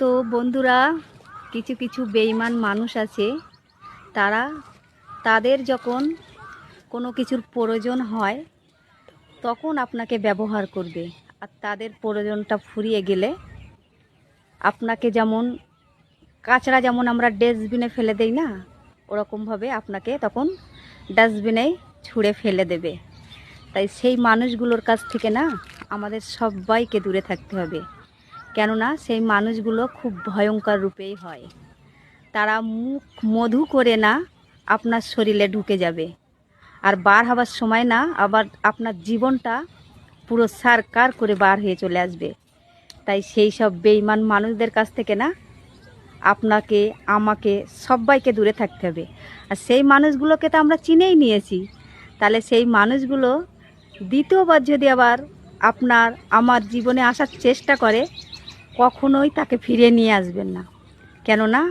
তো বন্ধুরা, কিছু কিছু বেঈমান মানুষ আছে, তাদের যখন কোনো কিছুর প্রয়োজন হয় তখন আপনাকে ব্যবহার করবে, আর তাদের প্রয়োজনটা ফুরিয়ে গেলে আপনাকে যেমন কাঁচড়া যেমন আমরা ডাস্টবিনে ফেলে দেই না, ওরকমভাবে আপনাকে তখন ডাস্টবিনেই ছুঁড়ে ফেলে দেবে। তাই সেই মানুষগুলোর কাছ থেকে না আমাদের সবাইকে দূরে থাকতে হবে। কেননা সেই মানুষগুলো খুব ভয়ঙ্কর রূপেই হয়। তারা মুখ মধু করে না আপনার শরীরে ঢুকে যাবে, আর বার হবার সময় না আবার আপনার জীবনটা পুরো সারকার করে বার হয়ে চলে আসবে। তাই সেই সব বেঈমান মানুষদের কাছ থেকে না আপনাকে আমাকে সবাইকে দূরে থাকতে হবে। আর সেই মানুষগুলোকে তো আমরা চিনেই নিয়েছি, তাহলে সেই মানুষগুলো দ্বিতীয়বার যদি আবার আপনার আমার জীবনে আসার চেষ্টা করে, কখনোই তাকে ফিরিয়ে নিয়ে আসবেন না। কেননা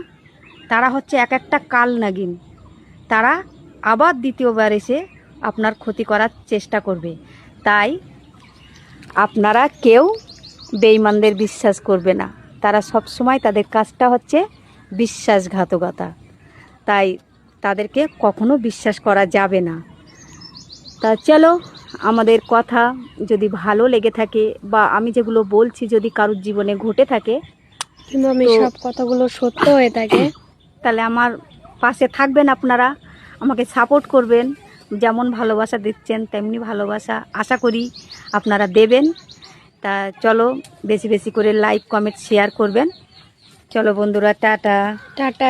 তারা হচ্ছে এক একটা কাল নাগিন, তারা আবার দ্বিতীয়বার এসে আপনার ক্ষতি করার চেষ্টা করবে। তাই আপনারা কেউ বেঈমানদের বিশ্বাস করবে না, তারা সব সময় তাদের কাজটা হচ্ছে বিশ্বাসঘাতকতা। তাই তাদেরকে কখনো বিশ্বাস করা যাবে না। তা চলো, আমাদের কথা যদি ভালো লেগে থাকে বা আমি যেগুলো বলছি যদি কারোর জীবনে ঘটে থাকে কিন্তু আমি সব কথাগুলো সত্য হয়ে থাকে, তাহলে আমার পাশে থাকবেন, আপনারা আমাকে সাপোর্ট করবেন। যেমন ভালোবাসা দিচ্ছেন তেমনি ভালোবাসা আশা করি আপনারা দেবেন। তা চলো, বেশি বেশি করে লাইক কমেন্ট শেয়ার করবেন। চলো বন্ধুরা, টাটা। টাটা।